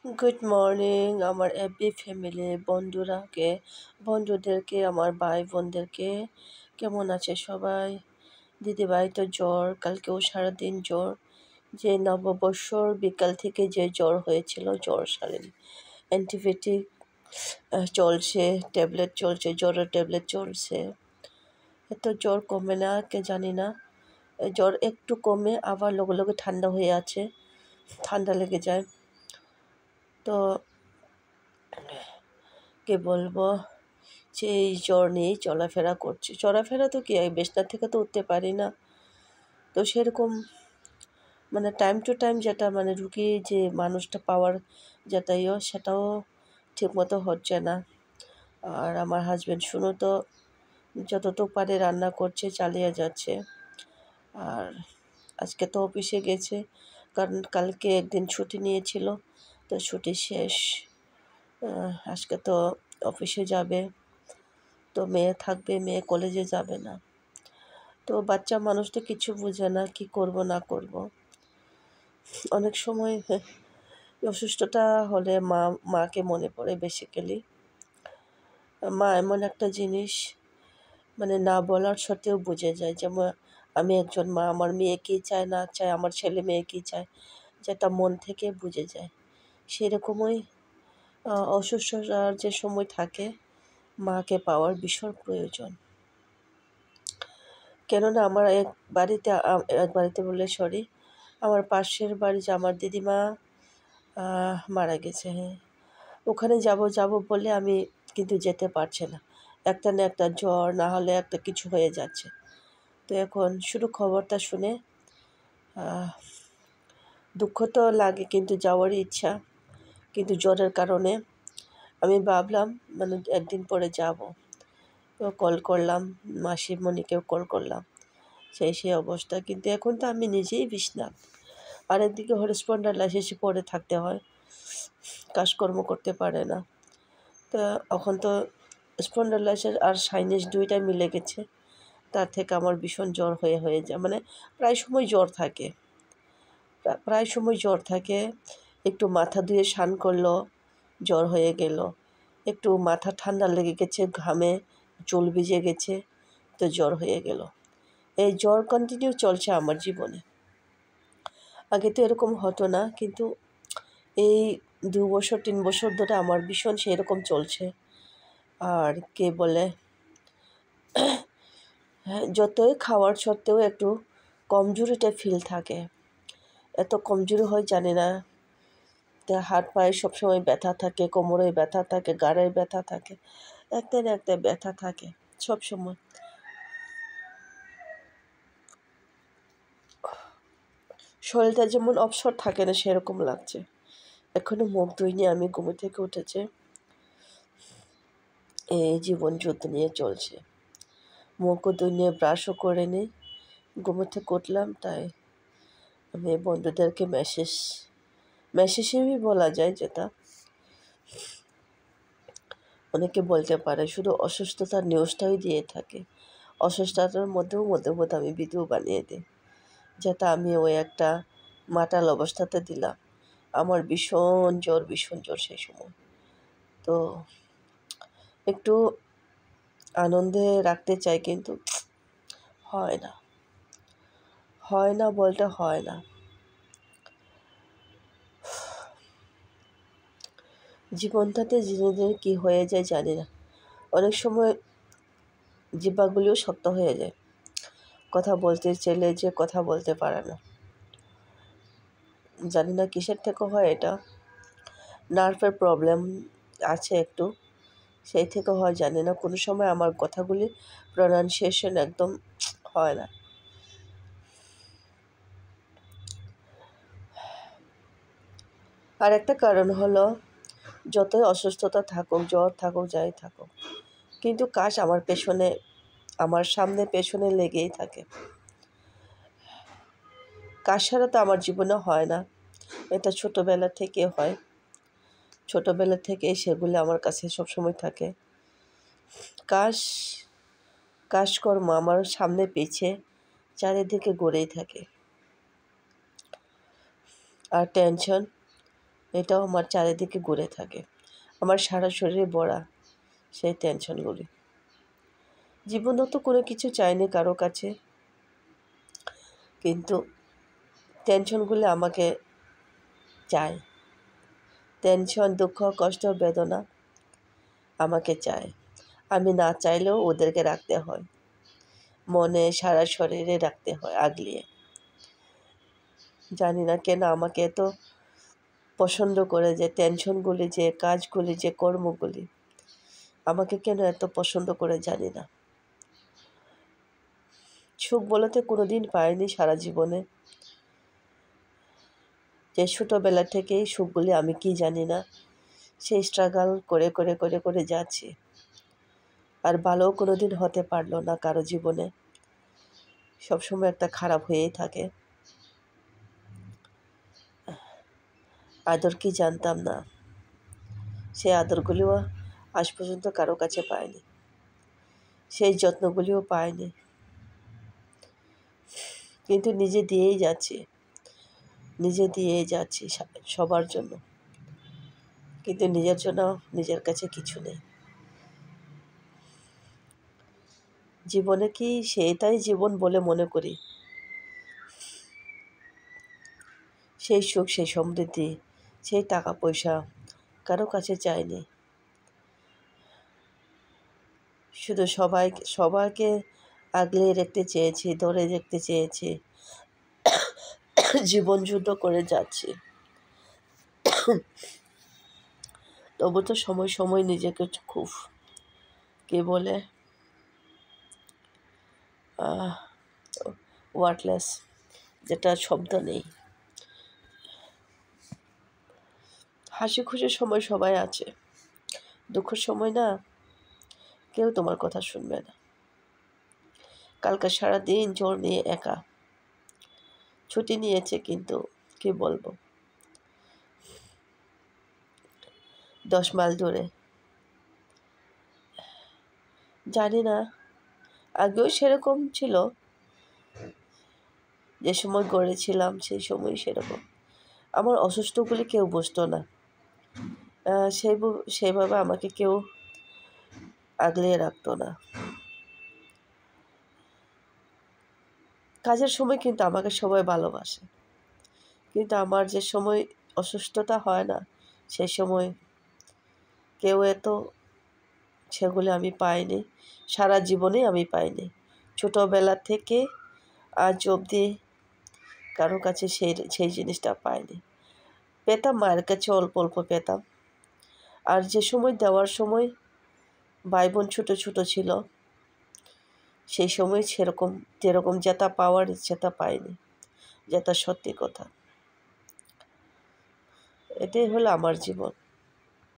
Good morning আমার FB family বন্ধুদেরকে আমার ভাই বোনদেরকে কেমন আছে সবাই? দিদিভাই তো জ্বর, কালকেও সারাদিন জ্বর। যে নববর্ষর বিকাল থেকে যে জ্বর হয়েছিল, জ্বর সারেনি। অ্যান্টিবায়োটিক চলছে, ট্যাবলেট চলছে, জ্বরের ট্যাবলেট চলছে। এত জ্বর কমে না, কে জানি না। জ্বর একটু কমে আবার লগে লগে ঠান্ডা হয়ে আছে, ঠান্ডা লেগে যায়। তো কে বলবো, যে এই জ্বর নিয়েই চলাফেরা করছি। চলাফেরা তো কি, বিছনা থেকে তো উঠতে পারি না। তো সেরকম টাইম টু টাইম যেটা রুগী যে মানুষটা পাওয়ার যেটা সেটাও ঠিকমতো হচ্ছে না। আর আমার হাজব্যান্ড শুনো তো যতটুকু পারে রান্না করছে, চালিয়ে যাচ্ছে। আর আজকে তো অফিসে গেছে, কারণ কালকে একদিন ছুটি নিয়েছিল, তো ছুটি শেষ। আজকে তো অফিসে যাবে। তো মেয়ে থাকবে, মেয়ে কলেজে যাবে না। তো বাচ্চা মানুষ তো কিছু বোঝে না, কি করব না করব। অনেক সময় অসুস্থতা হলে মাকে মনে পড়ে বেসিক্যালি। মা এমন একটা জিনিস, না বলার সত্ত্বেও বুঝে যায়। যেমন আমি একজন মা, আমার মেয়ে কী চায় না চায়, আমার ছেলে মেয়ে কী চায়, যেটা মন থেকে বুঝে যায়। সেরকমই অসুস্থতার যে সময় থাকে, মাকে পাওয়ার ভীষণ প্রয়োজন। কেননা আমার এক বাড়িতে বললে সরি, আমার পাশের বাড়ি যে আমার দিদিমা মারা গেছে। হ্যাঁ, ওখানে যাব যাব বলে আমি কিন্তু যেতে পারছি না। একটা না একটা জ্বর, না হলে একটা কিছু হয়ে যাচ্ছে। তো এখন শুধু খবরটা শুনে দুঃখ তো লাগে, কিন্তু যাওয়ারই ইচ্ছা। কিন্তু জ্বরের কারণে আমি ভাবলাম একদিন পরে যাব। তো কল করলাম, মাসিমণিকেও কল করলাম, সেই অবস্থা। কিন্তু এখন তো আমি নিজেই বিছনাথ। আর একদিকে হসপিটালাইজেশনে পড়ে থাকতে হয়, কাজকর্ম করতে পারে না। তো এখন তো স্পন্ডালাইসিস আর সাইনাস দুইটাই মিলে গেছে। তার থেকে আমার ভীষণ জ্বর হয়ে যায়, প্রায় সময় জ্বর থাকে, প্রায় সময় জ্বর থাকে। একটু মাথা ধুয়ে স্নান করলো, জ্বর হয়ে গেল। একটু মাথা ঠান্ডা লেগে গেছে, ঘামে চুল ভিজে গেছে, তো জ্বর হয়ে গেল। এই জ্বর কন্টিনিউ চলছে আমার জীবনে। আগে তো এরকম হতো না, কিন্তু এই 2 বছর 3 বছর ধরে আমার ভীষণ সেরকম চলছে। আর কে বলে, হ্যাঁ, যতই খাওয়ার সত্ত্বেও একটু কমজোরিটা ফিল থাকে। এত কমজোরি হয় জানি না। তা হাত পায়ে সবসময় ব্যথা থাকে, কোমরে ব্যথা থাকে, ঘাড়ে ব্যথা থাকে, একটা না একটা ব্যথা থাকে সবসময়। শরীরটা যেমন অবসর থাকে না, সেরকম লাগছে। এখনো মুখ ধুইনি, আমি ঘুম থেকে উঠেছে, এই জীবন যুদ্ধ নিয়ে চলছে। মুখও ধুইনি, ব্রাশও করে নিই, ঘুম থেকে উঠলাম। তাই আমি বন্ধুদেরকে মেসেজই বলা যায়, যেটা অনেকে বলতে পারে শুধু অসুস্থতার নিউজটাই দিয়ে থাকে। অসুস্থতার মধ্যেও মধ্যে মধ্যে আমি ভিডিও বানিয়ে দিই, যেটা আমি ওই একটা মাতাল অবস্থাতে দিলাম। আমার ভীষণ জ্বর সেই সময়। তো একটু আনন্দে রাখতে চাই, কিন্তু হয় না, হয় না বলতে হয় না। জীবনটাতে জিনেদের কী হয়ে যায় জানি না। অনেক সময় জিহ্বাগুলিও শক্ত হয়ে যায়, কথা বলতে চাইলে যে কথা বলতে পারে না। জানি না কিসের থেকে হয় এটা। নার্ভের প্রবলেম আছে একটু, সেই থেকে হয় জানি না। কোনো সময় আমার কথাগুলি প্রনাউন্সিয়েশন একদম হয় না। আর একটা কারণ হলো, যতই অসুস্থতা থাকুক, জ্বর থাকুক, যাই থাকুক, কিন্তু কাজ আমার সামনে পেছনে লেগেই থাকে। কাজ ছাড়া তো আমার জীবনে হয় না। এটা ছোটোবেলা থেকে হয়, ছোটোবেলা থেকেই সেগুলো আমার কাছে সবসময় থাকে। কাজ কাজকর্ম আমার সামনে পিছে চারিদিকে গড়েই থাকে। আর টেনশন, এটাও আমার চারিদিকে ঘুরে থাকে। আমার সারা শরীরে ভরা সেই টেনশনগুলি। জীবনেও তো কোনো কিছু চাইনি কারো কাছে, কিন্তু টেনশনগুলি আমাকে চায়। টেনশন, দুঃখ, কষ্ট, বেদনা আমাকে চায়। আমি না চাইলেও ওদেরকে রাখতে হয়, মনে সারা শরীরে রাখতে হয় আগলিয়ে। জানি না কেন আমাকে এত পছন্দ করে, যে টেনশনগুলি, যে কাজগুলি, যে কর্মগুলি আমাকে কেন এত পছন্দ করে জানি না। সুখ বলতে কোনো দিন পাইনি সারা জীবনে। যে ছোটোবেলা থেকেই সুখগুলি আমি কি জানি না, সেই স্ট্রাগল করে করে করে করে যাচ্ছি। আর ভালোও কোনো দিন হতে পারলো না কারো জীবনে, সবসময় একটা খারাপ হয়েই থাকে। আদর কি জানতাম না, সেই আদরগুলিও আজ পর্যন্ত কারো কাছে পাইনি, সেই যত্নগুলিও পাইনি। কিন্তু নিজে দিয়েই যাচ্ছি সবার জন্য, কিন্তু নিজের জন্য নিজের কাছে কিছু নেই। জীবনে কি সেটাই জীবন বলে মনে করি? সেই সুখ, সেই সমৃদ্ধি, সেই টাকা পয়সা কারো কাছে চাইনি। শুধু সবাইকে আগলে রাখতে চেয়েছি, ধরে রাখতে চেয়েছি, জীবন যুদ্ধ করে যাচ্ছি। তবু তো সময় সময় নিজেকে খুব কে বলে ওয়ার্ডলেস, যেটা শব্দ নেই। হাসি খুশির সময় সবাই আছে, দুঃখের সময় না, কেউ তোমার কথা শুনবে না। কালকে সারাদিন জ্বর নিয়ে একা, ছুটি নিয়েছে, কিন্তু কি বলবো, 10 মাইল দূরে। জানি না, আগেও সেরকম ছিল, যে সময় গড়েছিলাম সেই সময় সেরকম। আমার অসুস্থগুলি কেউ বুঝতো না, সেইভাবে আমাকে কেউ আগলে রাখতো না। কাজের সময় কিন্তু আমাকে সবাই ভালোবাসে, কিন্তু আমার যে সময় অসুস্থতা হয় না, সেই সময় কেউ এত, সেগুলো আমি পাইনি, সারা জীবনেই আমি পাইনি। ছোটোবেলা থেকে আজ অবধি কারো কাছে সেই জিনিসটা পাইনি। পেতাম মায়ের কাছে, অল্প অল্প পেতাম। আর যে সময় দেওয়ার সময় ভাই বোন ছোটো ছোটো ছিল, সেই সময় যেরকম যেটা পাওয়ার সেটা পাইনি, যেটা সত্যি কথা। এটাই হলো আমার জীবন।